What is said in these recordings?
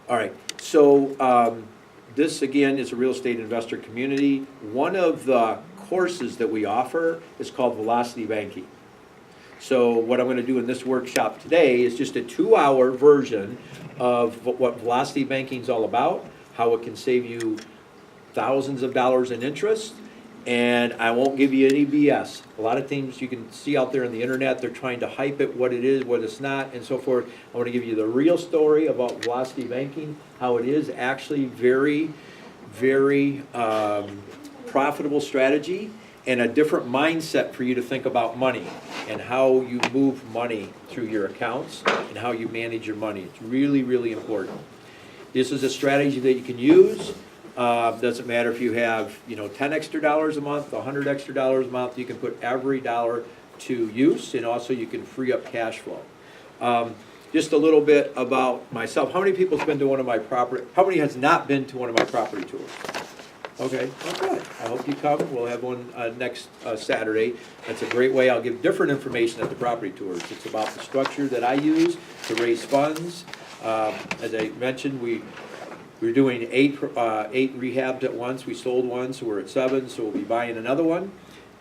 All right, so this again is a real estate investor community. One of the courses that we offer is called Velocity Banking. So what I'm going to do in this workshop today is just a 2-hour version of what Velocity Banking is all about, how it can save you thousands of dollars in interest, and I won't give you any BS. A lot of things you can see out there on the internet, they're trying to hype it, what it is, what it's not, and so forth. I want to give you the real story about Velocity Banking, how it is actually very, very profitable strategy, and a different mindset for you to think about money and how you move money through your accounts and how you manage your money. It's really, really important. This is a strategy that you can use. Doesn't matter if you have, 10 extra dollars a month, 100 extra dollars a month. You can put every dollar to use, and also you can free up cash flow. Just a little bit about myself. How many people have been to one of my property? How many has not been to one of my property tours? Okay, well, good. I hope you come. We'll have one next Saturday. That's a great way. I'll give different information at the property tours. It's about the structure that I use to raise funds. As I mentioned, we're doing eight rehabs at once. We sold one, so we're at 7, so we'll be buying another one.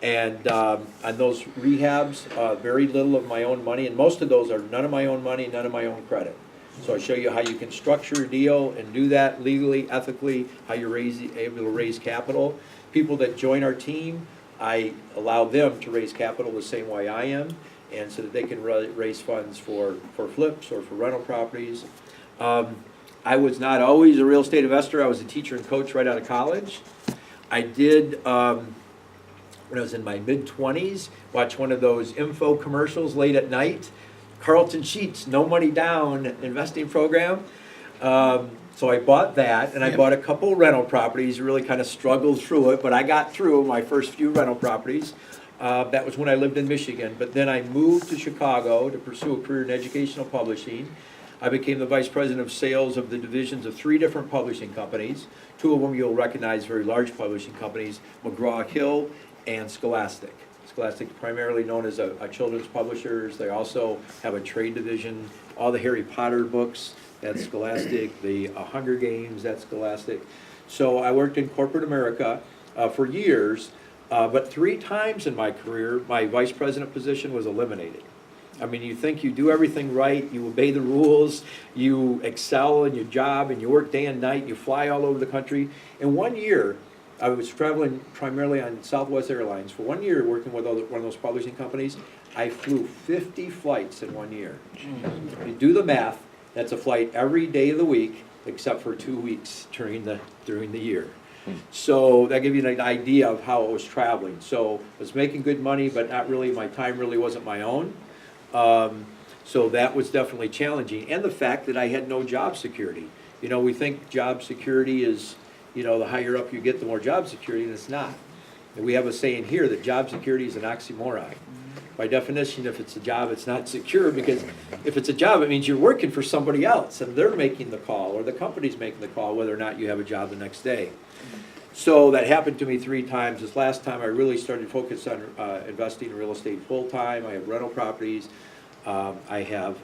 And on those rehabs, very little of my own money, and most of those are none of my own money, none of my own credit. So I show you how you can structure a deal and do that legally, ethically, how you're able to raise capital. People that join our team, I allow them to raise capital the same way I am, and so that they can raise funds for flips or for rental properties. I was not always a real estate investor. I was a teacher and coach right out of college. I did, when I was in my mid-20s, watch one of those info commercials late at night. Carlton Sheets, no money down investing program. So I bought that, and I bought a couple rental properties, really kind of struggled through it, but I got through my first few rental properties. That was when I lived in Michigan. But then I moved to Chicago to pursue a career in educational publishing. I became the vice president of sales of the divisions of 3 different publishing companies. 2 of them you'll recognize, very large publishing companies, McGraw-Hill and Scholastic. Scholastic, primarily known as a children's publishers. They also have a trade division. All the Harry Potter books, that's Scholastic. The Hunger Games, that's Scholastic. So I worked in corporate America for years, but 3 times in my career, my vice president position was eliminated. I mean, you think you do everything right, you obey the rules, you excel in your job, and you work day and night, you fly all over the country. In 1 year, I was traveling primarily on Southwest Airlines. For 1 year, working with one of those publishing companies, I flew 50 flights in 1 year. You do the math, that's a flight every day of the week, except for 2 weeks during the year. So that gives you an idea of how I was traveling. So I was making good money, but not really, my time really wasn't my own. So that was definitely challenging. And the fact that I had no job security. We think job security is, the higher up you get, the more job security, and it's not. And we have a saying here that job security is an oxymoron. By definition, if it's a job, it's not secure, because if it's a job, it means you're working for somebody else, and they're making the call, or the company's making the call, whether or not you have a job the next day. So that happened to me 3 times. This last time, I really started focused on investing in real estate full-time. I have rental properties. I've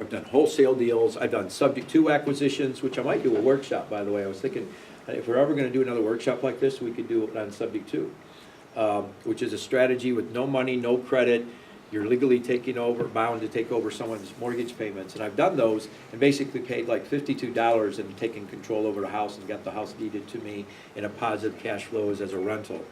done wholesale deals. I've done subject to acquisitions, which I might do a workshop, by the way. I was thinking, if we're ever going to do another workshop like this, we could do it on subject to, which is a strategy with no money, no credit. You're legally bound to take over someone's mortgage payments. And I've done those and basically paid like $52 and taken control over the house and got the house deeded to me in a positive cash flows as a rental.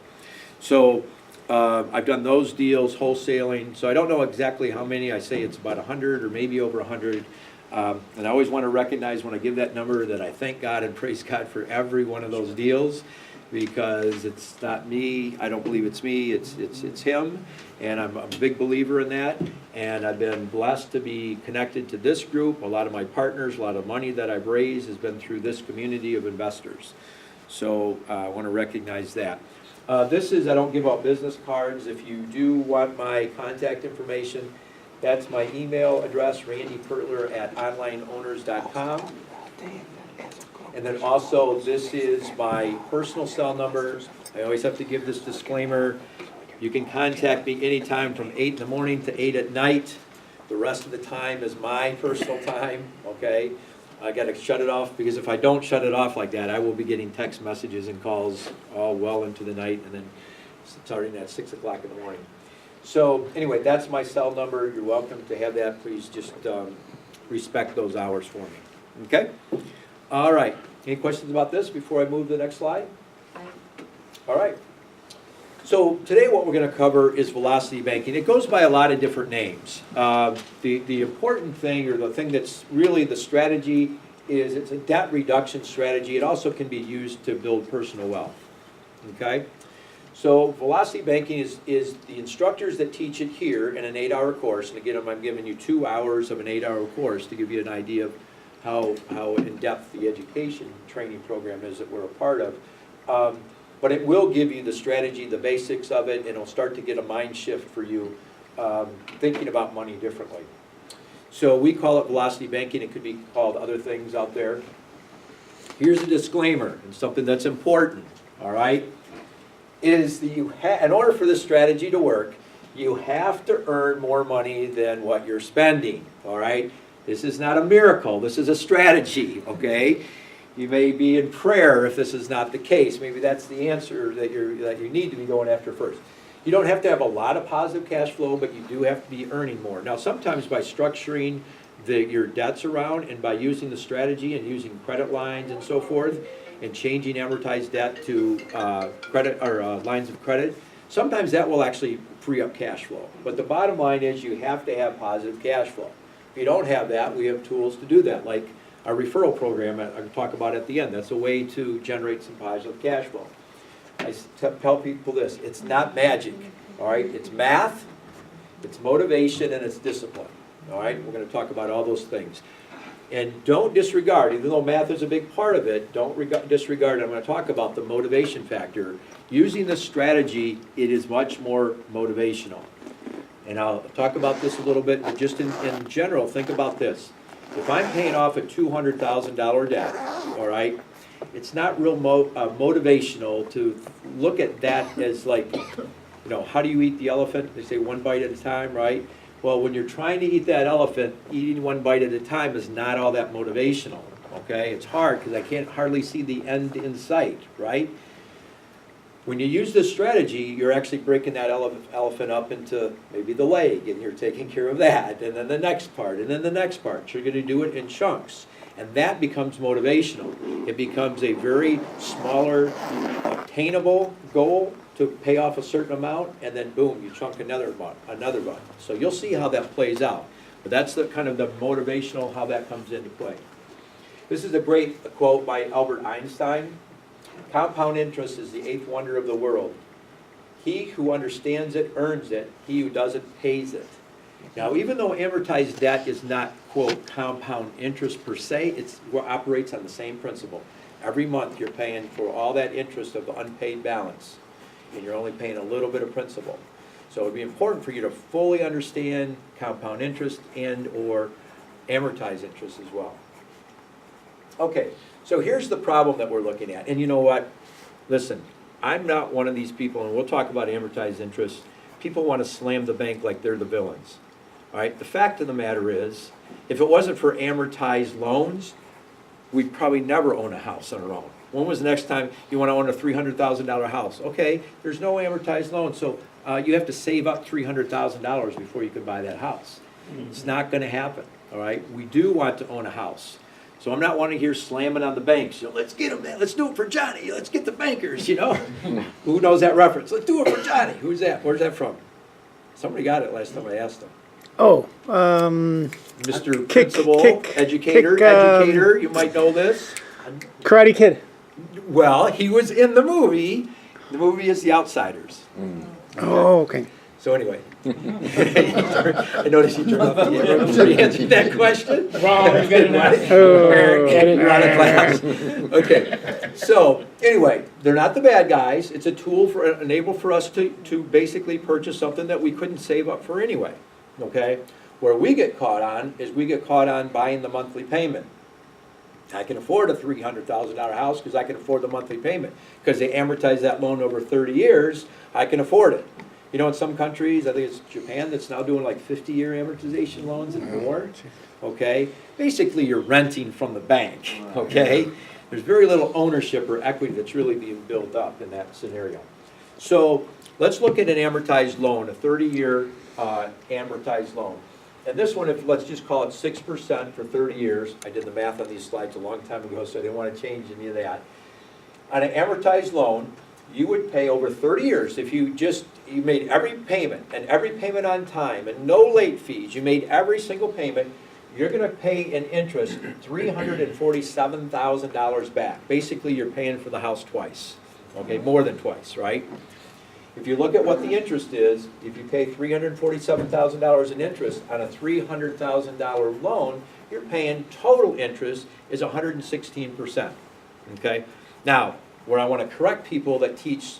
So I've done those deals, wholesaling. So I don't know exactly how many. I say it's about 100 or maybe over 100. And I always want to recognize when I give that number that I thank God and praise God for every one of those deals, because it's not me. I don't believe it's me. It's Him, and I'm a big believer in that. And I've been blessed to be connected to this group. A lot of my partners, a lot of money that I've raised has been through this community of investors. So I want to recognize that. This is, I don't give out business cards. If you do want my contact information, that's my email address, randypertler@onlineowners.com. And then also, this is my personal cell number. I always have to give this disclaimer. You can contact me anytime from 8 in the morning to 8 at night. The rest of the time is my personal time, okay? I gotta shut it off, because if I don't shut it off like that, I will be getting text messages and calls all well into the night, and then starting at 6 o'clock in the morning. So anyway, that's my cell number. You're welcome to have that. Please just respect those hours for me. Okay? All right. Any questions about this before I move to the next slide? All right. So today what we're going to cover is velocity banking. It goes by a lot of different names. The important thing, or the thing that's really the strategy, is it's a debt reduction strategy. It also can be used to build personal wealth. Okay? So velocity banking is the instructors that teach it here in an 8-hour course. And again, I'm giving you 2 hours of an 8-hour course to give you an idea of how in-depth the education training program is that we're a part of. But it will give you the strategy, the basics of it, and it'll start to get a mind shift for you thinking about money differently. So we call it velocity banking. It could be called other things out there. Here's a disclaimer, and something that's important, all right, is that in order for this strategy to work, you have to earn more money than what you're spending, all right? This is not a miracle. This is a strategy, okay? You may be in prayer if this is not the case. Maybe that's the answer that you need to be going after first. You don't have to have a lot of positive cash flow, but you do have to be earning more. Now, sometimes by structuring your debts around and by using the strategy and using credit lines and so forth, and changing amortized debt to credit or lines of credit, sometimes that will actually free up cash flow. But the bottom line is you have to have positive cash flow. If you don't have that, we have tools to do that, like our referral program I can talk about at the end. That's a way to generate some positive cash flow. I tell people this, it's not magic, all right? It's math, it's motivation, and it's discipline, all right? We're going to talk about all those things. And don't disregard, even though math is a big part of it, don't disregard, I'm going to talk about the motivation factor. Using this strategy, it is much more motivational. And I'll talk about this a little bit, but just in general, think about this. If I'm paying off a $200,000 debt, all right, it's not real motivational to look at that as like, how do you eat the elephant? They say one bite at a time, right? Well, when you're trying to eat that elephant, eating one bite at a time is not all that motivational, okay? It's hard because I can't hardly see the end in sight, right? When you use this strategy, you're actually breaking that elephant up into maybe the leg, and you're taking care of that, and then the next part, and then the next part. You're going to do it in chunks, and that becomes motivational. It becomes a very smaller, obtainable goal to pay off a certain amount, and then boom, you chunk another one. So you'll see how that plays out. But that's the kind of the motivational, how that comes into play. This is a great quote by Albert Einstein. Compound interest is the 8th wonder of the world. He who understands it earns it. He who doesn't pays it. Now, even though amortized debt is not, quote, compound interest per se, it operates on the same principle. Every month you're paying for all that interest of the unpaid balance, and you're only paying a little bit of principal. So it would be important for you to fully understand compound interest and or amortized interest as well. Okay, so here's the problem that we're looking at. And you know what? Listen, I'm not one of these people, and we'll talk about amortized interest. People want to slam the bank like they're the villains. All right, the fact of the matter is, if it wasn't for amortized loans, we'd probably never own a house on our own. When was the next time you want to own a $300,000 house? Okay, there's no amortized loan, so you have to save up $300,000 before you can buy that house. It's not going to happen, all right? We do want to own a house. So I'm not wanting to hear slamming on the banks. Let's get them, man. Let's do it for Johnny. Let's get the bankers, Who knows that reference? Let's do it for Johnny. Who's that? Where's that from? Somebody got it last time I asked them. Oh, Mr. Principal, educator, you might know this. Karate Kid. Well, he was in the movie. The movie is The Outsiders. Oh, okay. So anyway, I noticed you turned off the camera before you answered that question. Wrong, you got it right. You're out of class. Okay, so anyway, they're not the bad guys. It's a tool enable for us to basically purchase something that we couldn't save up for anyway. Okay, where we get caught on is we get caught on buying the monthly payment. I can afford a $300,000 house because I can afford the monthly payment. Because they amortize that loan over 30 years, I can afford it. In some countries, I think it's Japan, that's now doing like 50-year amortization loans and more. okay? Basically, you're renting from the bank, okay? There's very little ownership or equity that's really being built up in that scenario. So let's look at an amortized loan, a 30-year amortized loan. And this one, let's just call it 6% for 30 years. I did the math on these slides a long time ago, so I didn't want to change any of that. On an amortized loan, you would pay over 30 years if you made every payment and every payment on time and no late fees. You made every single payment. You're going to pay in interest $347,000 back. Basically, you're paying for the house twice, okay, more than twice, right? If you look at what the interest is, if you pay $347,000 in interest on a $300,000 loan, you're paying total interest is 116%, okay? Now, where I want to correct people that teach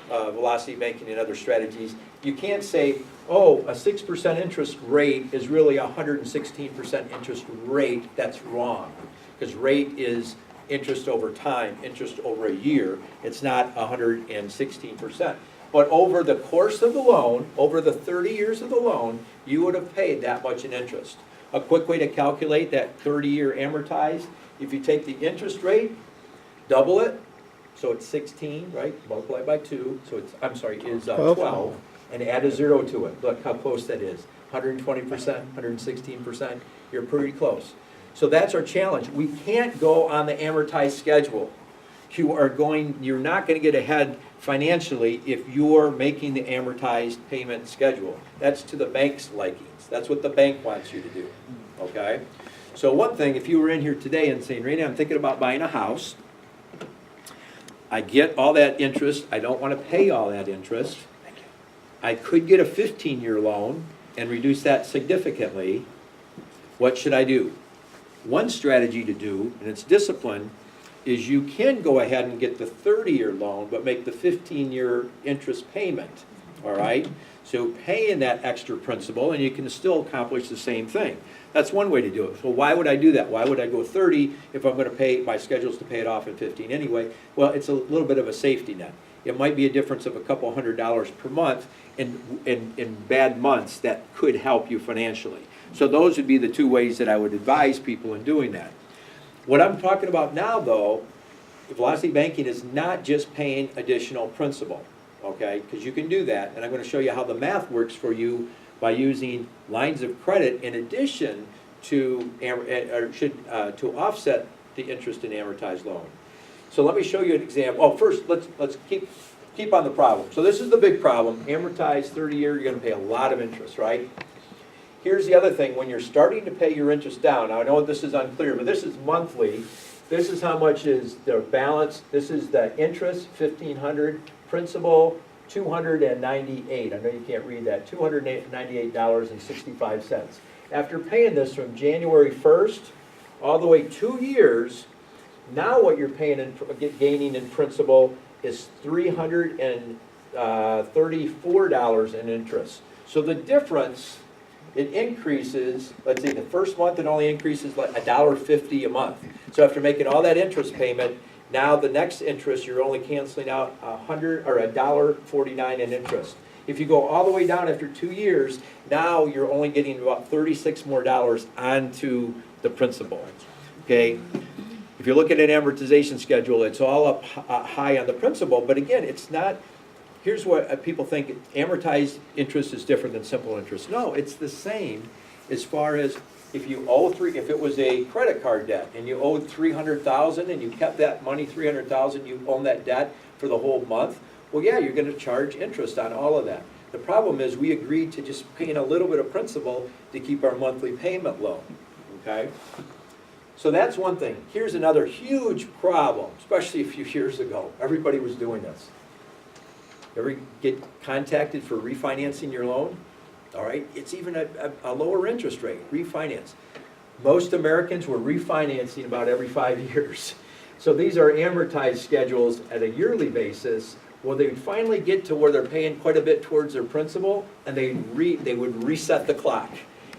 velocity banking and other strategies, you can't say, oh, a 6% interest rate is really a 116% interest rate. That's wrong, because rate is interest over time, interest over a year. It's not 116%. But over the course of the loan, over the 30 years of the loan, you would have paid that much in interest. A quick way to calculate that 30-year amortized, if you take the interest rate, double it, so it's 16, right? Multiply by 2, so it's, is 12, and add a 0 to it. Look how close that is. 120%, 116%, you're pretty close. So that's our challenge. We can't go on the amortized schedule. You're not going to get ahead financially if you're making the amortized payment schedule. That's to the bank's likings. That's what the bank wants you to do, okay? So one thing, if you were in here today and saying, Raina, I'm thinking about buying a house. I get all that interest. I don't want to pay all that interest. I could get a 15-year loan and reduce that significantly. What should I do? One strategy to do, and it's discipline, is you can go ahead and get the 30-year loan, but make the 15-year interest payment, all right? So paying that extra principal, and you can still accomplish the same thing. That's one way to do it. So why would I do that? Why would I go 30 if I'm going to pay, my schedule's to pay it off in 15 anyway? Well, it's a little bit of a safety net. It might be a difference of a couple $100s per month in bad months that could help you financially. So those would be the two ways that I would advise people in doing that. What I'm talking about now, though, velocity banking is not just paying additional principal, okay? Because you can do that, and I'm going to show you how the math works for you by using lines of credit in addition to offset the interest in amortized loan. So let me show you an example. Oh, first, let's keep on the problem. So this is the big problem. Amortized 30-year, you're going to pay a lot of interest, right? Here's the other thing. When you're starting to pay your interest down, now I know this is unclear, but this is monthly. This is how much is the balance. This is the interest, $1,500, principal, $298. I know you can't read that. $298.65. After paying this from January 1st all the way 2 years, now what you're paying and gaining in principal is $334 in interest. So the difference, it increases, let's see, the first month it only increases like $1.50 a month. So after making all that interest payment, now the next interest, you're only canceling out $1.49 in interest. If you go all the way down after 2 years, now you're only getting about $36 more onto the principal, okay? If you look at an amortization schedule, it's all up high on the principal, but again, it's not. Here's what people think, amortized interest is different than simple interest. No, it's the same as far as if you owe if it was a credit card debt and you owed $300,000 and you kept that money, $300,000, you own that debt for the whole month, well, yeah, you're going to charge interest on all of that. The problem is we agreed to just paying a little bit of principal to keep our monthly payment low, okay? So that's one thing. Here's another huge problem, especially a few years ago. Everybody was doing this. Ever get contacted for refinancing your loan? All right, it's even a lower interest rate, refinance. Most Americans were refinancing about every 5 years. So these are amortized schedules at a yearly basis. Well, they would finally get to where they're paying quite a bit towards their principal, and they would reset the clock.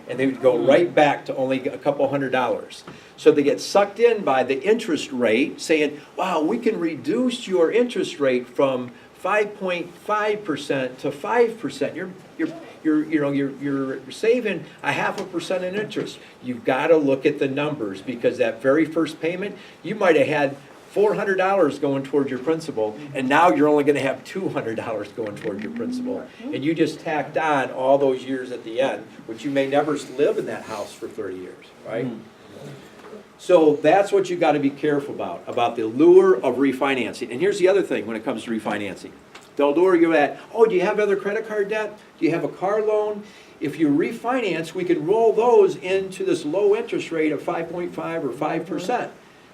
And they would go right back to only a couple $100s. So they get sucked in by the interest rate, saying, wow, we can reduce your interest rate from 5.5% to 5%. you're saving a 0.5% in interest. You've got to look at the numbers, because that very first payment, you might have had $400 going toward your principal, and now you're only gonna have $200 going toward your principal. And you just tacked on all those years at the end, which you may never live in that house for 30 years, right? So that's what you gotta be careful about the lure of refinancing. And here's the other thing when it comes to refinancing. They'll lure you at, oh, do you have other credit card debt? Do you have a car loan? If you refinance, we can roll those into this low interest rate of 5.5 or 5%.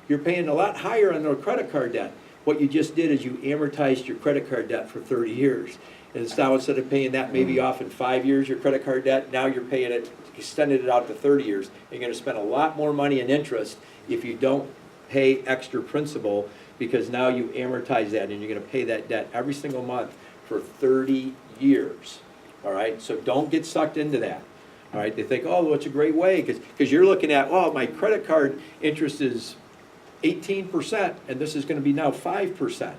You're paying a lot higher on their credit card debt. What you just did is you amortized your credit card debt for 30 years. And it's now, instead of paying that maybe off in 5 years, your credit card debt, now you're paying it, extended it out to 30 years. You're gonna spend a lot more money in interest if you don't pay extra principal, because now you amortize that and you're gonna pay that debt every single month for 30 years. All right, so don't get sucked into that. All right, they think, oh, well, it's a great way, because you're looking at, well, my credit card interest is 18%, and this is gonna be now 5%.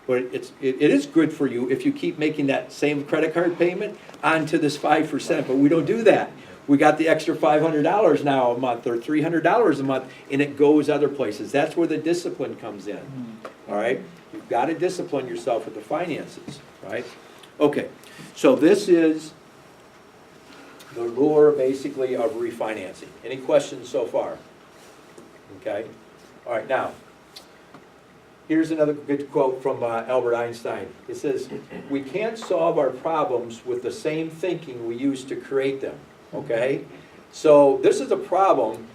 But it is good for you if you keep making that same credit card payment onto this 5%, but we don't do that. We got the extra $500 now a month, or $300 a month, and it goes other places. That's where the discipline comes in, all right? You've gotta discipline yourself with the finances, right? Okay, so this is the lure, basically, of refinancing. Any questions so far? Okay? All right, now, here's another good quote from Albert Einstein. It says, we can't solve our problems with the same thinking we use to create them, okay? So this is a problem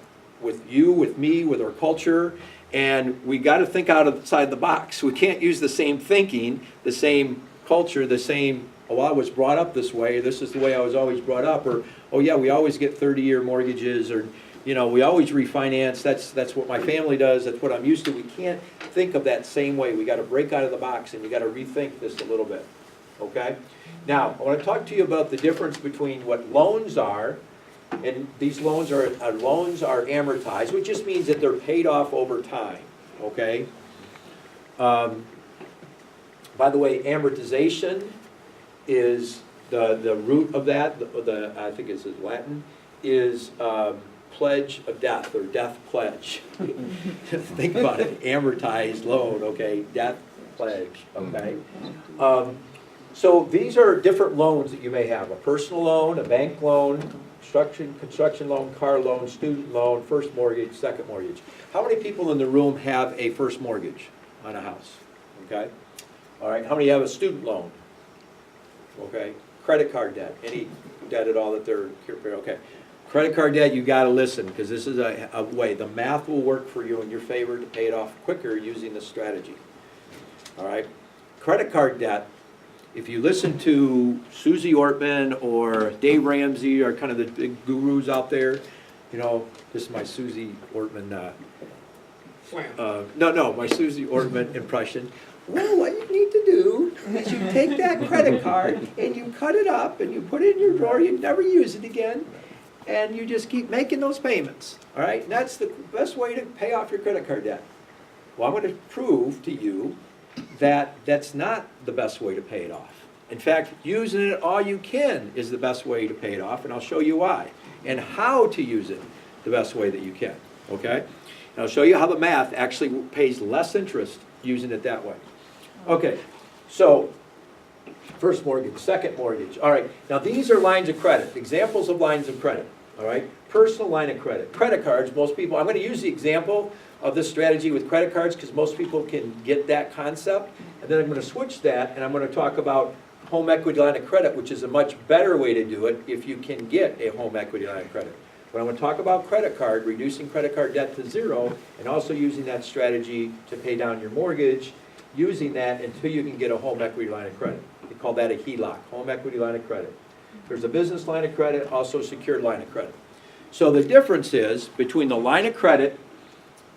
with you, with me, with our culture, and we got to think outside the box. We can't use the same thinking, the same culture, the same, oh, I was brought up this way, this is the way I was always brought up, or, oh yeah, we always get 30-year mortgages, or, you know, we always refinance, that's what my family does, that's what I'm used to. We can't think of that same way. We got to break out of the box, and you got to rethink this a little bit, okay? Now, I want to talk to you about the difference between what loans are, and these loans are amortized, which just means that they're paid off over time, okay? By the way, amortization is the root of that, I think it's in Latin, is pledge of death, or death pledge. Think about it, amortized loan, okay, death pledge, okay? So these are different loans that you may have: a personal loan, a bank loan, construction loan, car loan, student loan, first mortgage, second mortgage. How many people in the room have a first mortgage on a house? Okay? All right, how many have a student loan? Okay, credit card debt, any debt at all that they're, okay. Credit card debt, you gotta listen, because this is a way, the math will work for you in your favor to pay it off quicker using this strategy. All right, credit card debt, if you listen to Susie Ortman or Dave Ramsey, or kind of the big gurus out there, you know, this is my Susie Ortman, my Susie Ortman impression. Well, what you need to do is you take that credit card and you cut it up and you put it in your drawer, you never use it again, and you just keep making those payments, all right? And that's the best way to pay off your credit card debt. Well, I'm going to prove to you that that's not the best way to pay it off. In fact, using it all you can is the best way to pay it off, and I'll show you why, and how to use it the best way that you can, okay? And I'll show you how the math actually pays less interest using it that way. Okay, so first mortgage, second mortgage. All right, now these are lines of credit, examples of lines of credit, all right? Personal line of credit. Credit cards, most people, I'm going to use the example of this strategy with credit cards because most people can get that concept. And then I'm going to switch that, and I'm going to talk about home equity line of credit, which is a much better way to do it if you can get a home equity line of credit. But I'm going to talk about credit card, reducing credit card debt to zero, and also using that strategy to pay down your mortgage, using that until you can get a home equity line of credit. We call that a HELOC, home equity line of credit. There's a business line of credit, also secured line of credit. So the difference is between the line of credit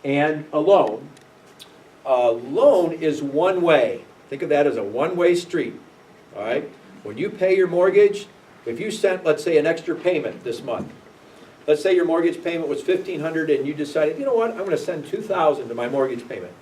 and a loan is one way. Think of that as a one-way street, all right? When you pay your mortgage, if you sent, let's say, an extra payment this month, let's say your mortgage payment was $1,500 and you decided, you know what, I'm going to send $2,000 to my mortgage payment.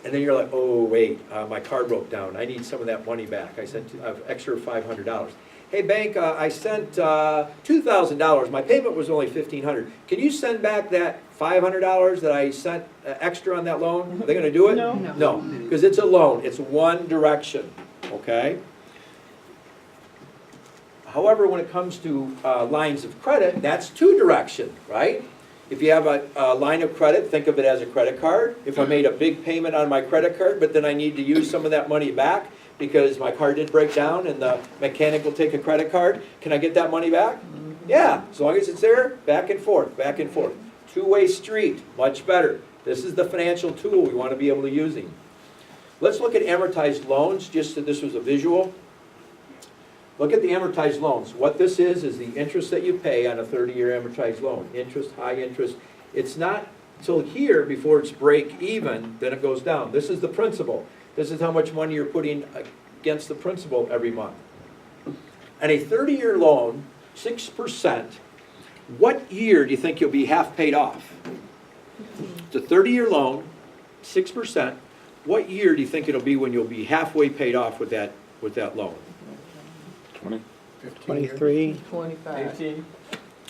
And then you're like, oh, wait, my car broke down. I need some of that money back. I sent an extra $500. hey, bank, I sent $2,000. My payment was only $1,500. Can you send back that $500 that I sent extra on that loan? Are they going to do it? No. No, because it's a loan. It's one direction, okay? However, when it comes to lines of credit, that's two direction, right? If you have a line of credit, think of it as a credit card. If I made a big payment on my credit card, but then I need to use some of that money back because my car did break down and the mechanic will take a credit card, can I get that money back? Yeah, as long as it's there, back and forth, back and forth. Two-way street, much better. This is the financial tool we want to be able to using. Let's look at amortized loans, just so this was a visual. Look at the amortized loans. What this is the interest that you pay on a 30-year amortized loan. Interest, high interest. It's not till here before it's break even, then it goes down. This is the principal. This is how much money you're putting against the principal every month. And a 30-year loan, 6%, what year do you think you'll be half paid off? It's a 30-year loan, 6%. What year do you think it'll be when you'll be halfway paid off with that loan? 23. 25.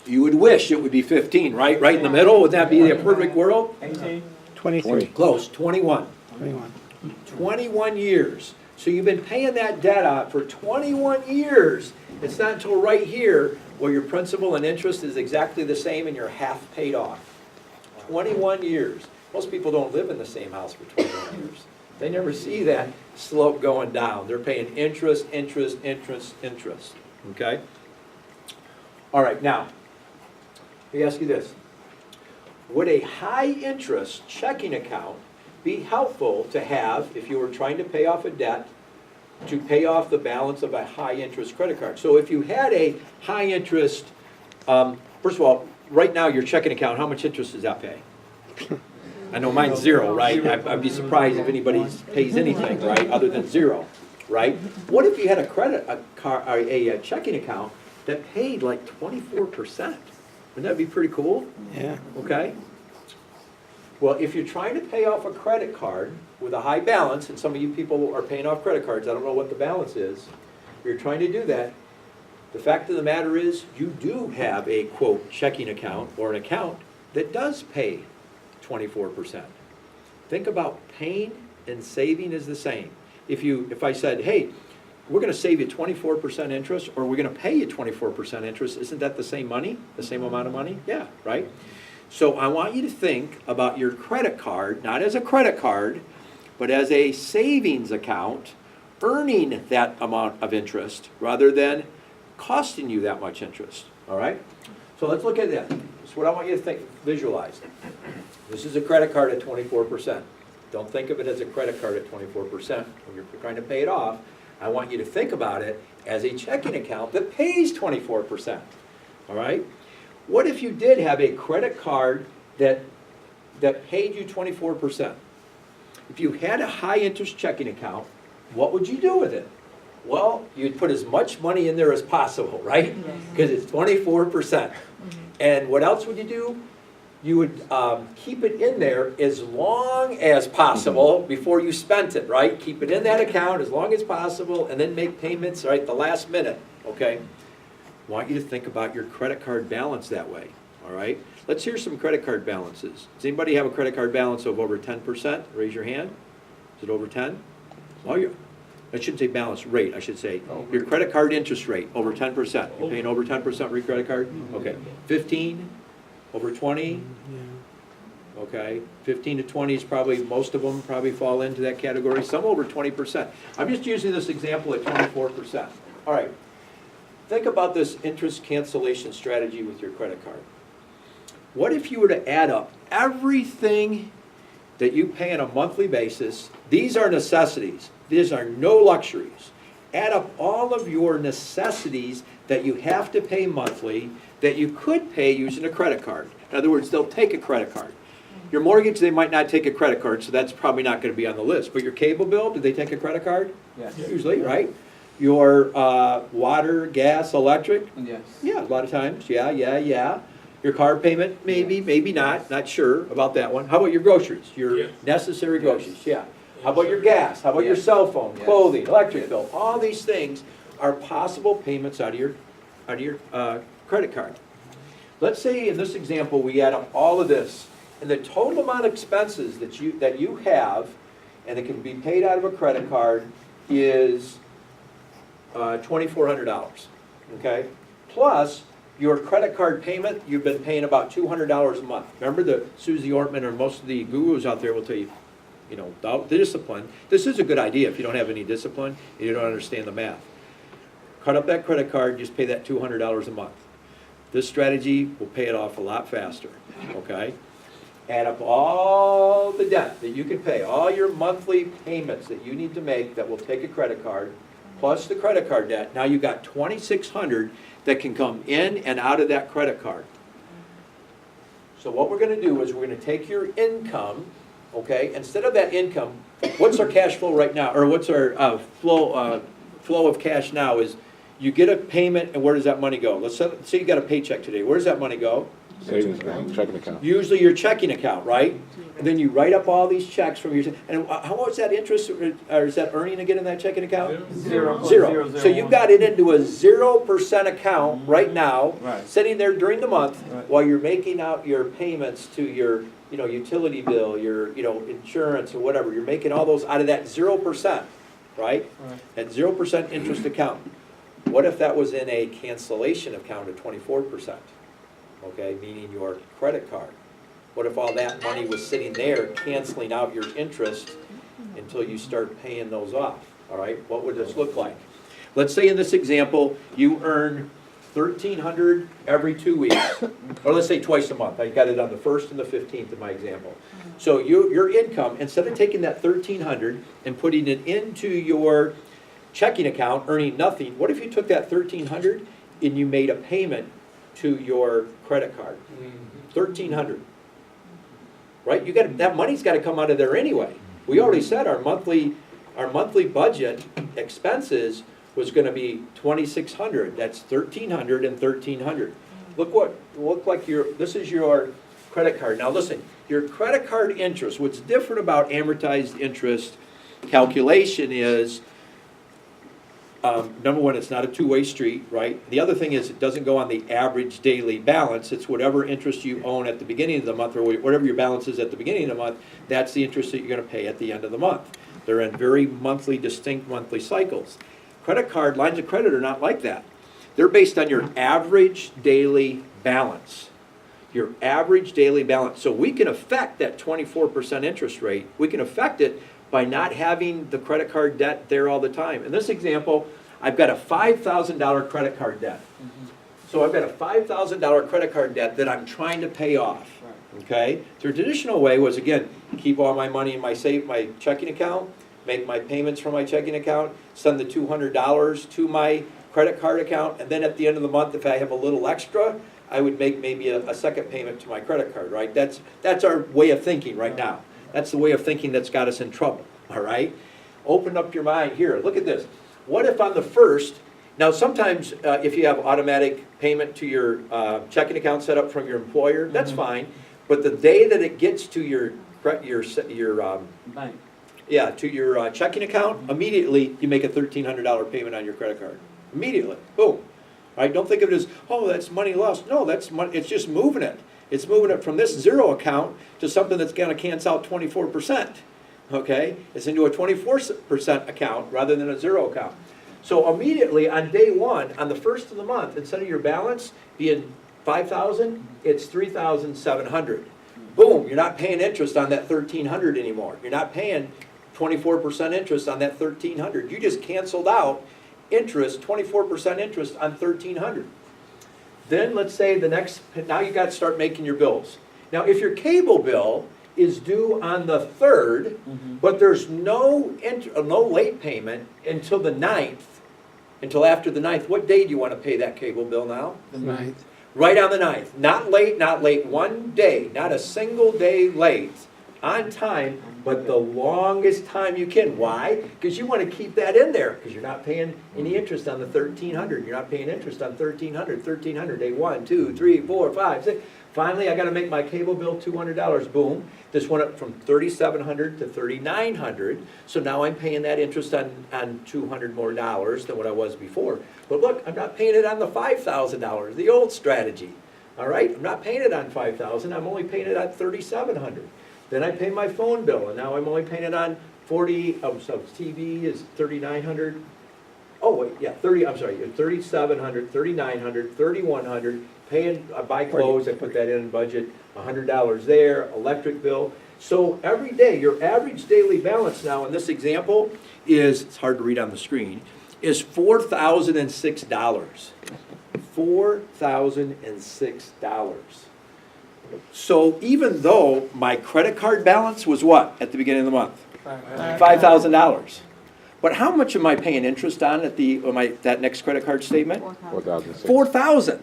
You would wish it would be 15, right? Right in the middle? Would that be the perfect world? 23. Close, 21. 21. 21 years. So you've been paying that debt out for 21 years. It's not until right here where your principal and interest is exactly the same and you're half paid off. 21 years. Most people don't live in the same house for 21 years. They never see that slope going down. They're paying interest, interest, interest, interest. Okay? All right, now, let me ask you this. Would a high interest checking account be helpful to have if you were trying to pay off a debt to pay off the balance of a high interest credit card? So if you had a high interest, first of all, right now your checking account, how much interest does that pay? I know mine's zero, right? I'd be surprised if anybody pays anything, right, other than zero, right? What if you had a checking account that paid like 24%? Wouldn't that be pretty cool? Yeah. Okay? Well, if you're trying to pay off a credit card with a high balance, and some of you people are paying off credit cards, I don't know what the balance is, you're trying to do that, the fact of the matter is you do have a, quote, checking account or an account that does pay 24%. Think about paying and saving is the same. If I said, hey, we're going to save you 24% interest or we're going to pay you 24% interest, isn't that the same money, the same amount of money? Yeah, right? So I want you to think about your credit card, not as a credit card, but as a savings account, earning that amount of interest rather than costing you that much interest, all right? So let's look at that. That's what I want you to think, visualize. This is a credit card at 24%. Don't think of it as a credit card at 24%. When you're trying to pay it off, I want you to think about it as a checking account that pays 24%, all right? What if you did have a credit card that paid you 24%? If you had a high interest checking account, what would you do with it? Well, you'd put as much money in there as possible, right? Because it's 24%. And what else would you do? You would keep it in there as long as possible before you spent it, right? Keep it in that account as long as possible and then make payments right the last minute, okay? I want you to think about your credit card balance that way, all right? Let's hear some credit card balances. Does anybody have a credit card balance of over 10%? Raise your hand. Is it over 10? Oh, I shouldn't say balance rate, I should say your credit card interest rate, over 10%. You're paying over 10% for your credit card? Okay. 15? Over 20? Okay. 15 to 20 is probably, most of them probably fall into that category. Some over 20%. I'm just using this example at 24%. All right. Think about this interest cancellation strategy with your credit card. What if you were to add up everything that you pay on a monthly basis? These are necessities. These are no luxuries. Add up all of your necessities that you have to pay monthly that you could pay using a credit card. In other words, they'll take a credit card. Your mortgage, they might not take a credit card, so that's probably not going to be on the list. But your cable bill, do they take a credit card? Yes. Usually, right? Your water, gas, electric? Yes. Yeah, a lot of times. Yeah. Your car payment, maybe, maybe not sure about that one. How about your groceries? Your necessary groceries, yeah. How about your gas? How about your cell phone, clothing, electric bill? All these things are possible payments out of your credit card. Let's say in this example, we add up all of this, and the total amount of expenses that you have, and it can be paid out of a credit card, is $2,400, okay? Plus, your credit card payment, you've been paying about $200 a month. Remember the Susie Ortman or most of the gurus out there will tell you, you know, the discipline. This is a good idea if you don't have any discipline and you don't understand the math. Cut up that credit card, just pay that $200 a month. This strategy will pay it off a lot faster, okay? Add up all the debt that you can pay, all your monthly payments that you need to make that will take a credit card, plus the credit card debt. Now you've got $2,600 that can come in and out of that credit card. So what we're gonna do is we're gonna take your income, okay, instead of that income, what's our cash flow right now, or what's our flow of cash now is you get a payment, and where does that money go? Let's say you got a paycheck today. Where does that money go? Savings account, checking account. Usually your checking account, right? And then you write up all these checks from your, and how much is that interest, or is that earning again in that checking account? Zero. So you've got it into a 0% account right now, Right. sitting there during the month, Right. while you're making out your payments to your, you know, utility bill, your, you know, insurance or whatever. You're making all those out of that 0%, right? Right. That 0% interest account. What if that was in a cancellation account of 24%? Okay, meaning your credit card. What if all that money was sitting there canceling out your interest until you start paying those off? All right, what would this look like? Let's say in this example, you earn $1,300 every 2 weeks, or let's say twice a month. I got it on the 1st and the 15th in my example. So your income, instead of taking that $1,300 and putting it into your checking account, earning nothing, what if you took that $1,300 and you made a payment to your credit card? $1,300. Right? You got that money's got to come out of there anyway. We already said our monthly budget expenses was going to be $2,600. That's $1,300 and $1,300. Look like this is your credit card. Now listen, your credit card interest, what's different about amortized interest calculation is, number one, it's not a two-way street, right? The other thing is it doesn't go on the average daily balance. It's whatever interest you own at the beginning of the month, or whatever your balance is at the beginning of the month, that's the interest that you're going to pay at the end of the month. They're in very distinct monthly cycles. Credit card lines of credit are not like that. They're based on your average daily balance. Your average daily balance. So we can affect that 24% interest rate. We can affect it by not having the credit card debt there all the time. In this example, I've got a $5,000 credit card debt. So I've got a $5,000 credit card debt that I'm trying to pay off. Okay? The traditional way was, again, keep all my money in my checking account, make my payments from my checking account, send the $200 to my credit card account, and then at the end of the month, if I have a little extra, I would make maybe a second payment to my credit card, right? That's our way of thinking right now. That's the way of thinking that's got us in trouble, all right? Open up your mind here. Look at this. What if on the first, now sometimes if you have automatic payment to your checking account set up from your employer, that's fine. But the day that it gets to your Bank. to your checking account, immediately you make a $1,300 payment on your credit card. Immediately, boom. Right? Don't think of it as, oh, that's money lost. No, that's money. It's just moving it. It's moving it from this 0 account to something that's going to cancel out 24%. Okay? It's into a 24% account rather than a 0 account. So immediately on day one, on the first of the month, instead of your balance being $5,000, it's $3,700. Boom, you're not paying interest on that $1,300 anymore. You're not paying 24% interest on that $1,300. You just canceled out interest, 24% interest on $1,300. Then let's say now you got to start making your bills. Now if your cable bill is due on the 3rd, but there's no late payment until the 9th, until after the 9th, what day do you want to pay that cable bill now? The ninth. Right on the 9th. Not late, not late. One day, not a single day late. on time, but the longest time you can. Why? Because you want to keep that in there, because you're not paying any interest on the 1,300. You're not paying interest on 1,300, day 1, 2, 3, 4, 5, 6. Finally, I got to make my cable bill $200. Boom. This went up from $3,700 to $3,900. So now I'm paying that interest on $200 more than what I was before. But look, I'm not paying it on the $5,000, the old strategy. All right, I'm not paying it on $5,000. I'm only paying it on $3,700. Then I pay my phone bill, and now I'm only paying it on so TV is $3,900. Oh wait, yeah, I'm sorry, $3,700, $3,900, $3,100. Paying, I buy clothes, I put that in budget, $100 there, electric bill. So every day, your average daily balance now in this example is, it's hard to read on the screen, is $4,006. $4,006. So even though my credit card balance was what at the beginning of the month? $5,000. But how much am I paying interest on at that next credit card statement? $4,000.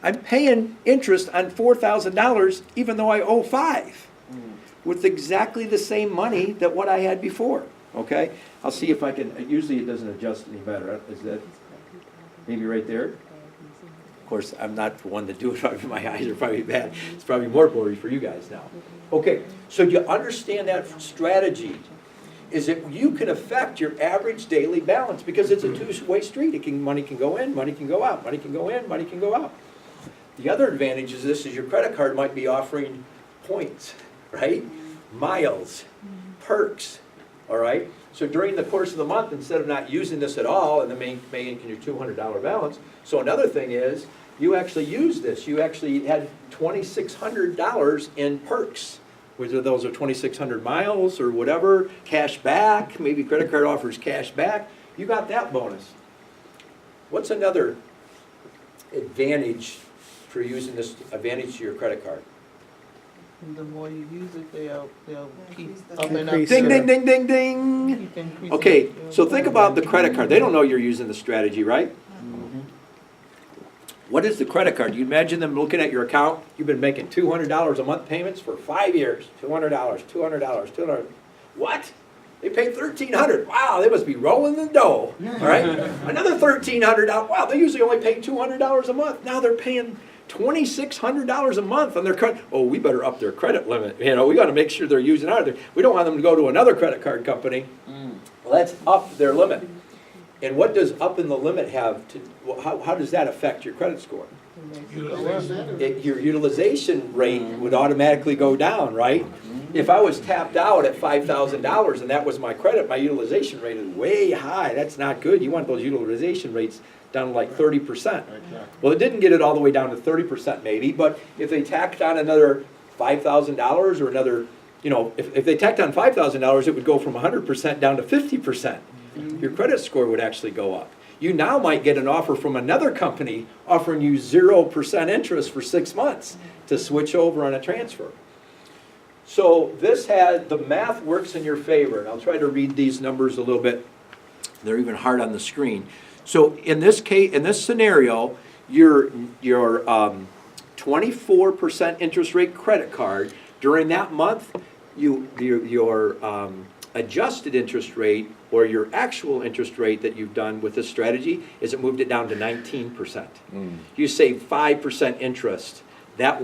I'm paying interest on $4,000 even though I owe $5,000 with exactly the same money that what I had before. Okay? I'll see if I can. Usually it doesn't adjust any better. Is that maybe right there? Of course, I'm not the one to do it. My eyes are probably bad. It's probably more blurry for you guys now. Okay, so you understand that strategy is that you can affect your average daily balance because it's a two-way street. Money can go in, money can go out. Money can go in, money can go out. The other advantage is this is your credit card might be offering points, right? Miles, perks, all right? So during the course of the month, instead of not using this at all and then making your $200 balance, so another thing is you actually use this. You actually had $2,600 in perks. Whether those are 2,600 miles or whatever, cash back, maybe credit card offers cash back, you got that bonus. What's another advantage for using this advantage to your credit card? And the more you use it, they'll keep up and up. Increase Ding, ding, ding, ding, ding. Keep increasing Okay, it. so think about the credit card. They don't know you're using the strategy, right? What is the credit card? You imagine them looking at your account. You've been making $200 a month payments for 5 years. $200, $200. What? They paid $1,300. Wow, they must be rolling the dough. All right, another $1,300. Wow, they usually only pay $200 a month. Now they're paying $2,600 a month on their credit. Oh, we better up their credit limit. You know, we got to make sure they're using ours. We don't want them to go to another credit card company. Well, that's up their limit. And what does up in the limit have to? How does that affect your credit score? Your utilization rate would automatically go down, right? If I was tapped out at $5,000 and that was my credit, my utilization rate is way high. That's not good. You want those utilization rates down to like 30%. Well, it didn't get it all the way down to 30% maybe, but if they tacked on another $5,000 or another, you know, if they tacked on $5,000, it would go from 100% down to 50%. Your credit score would actually go up. You now might get an offer from another company offering you 0% interest for 6 months to switch over on a transfer. So the math works in your favor. And I'll try to read these numbers a little bit. They're even hard on the screen. So in this case, in this scenario, your 24% interest rate credit card, during that month, your adjusted interest rate or your actual interest rate that you've done with this strategy is it moved it down to 19%. You save 5% interest. That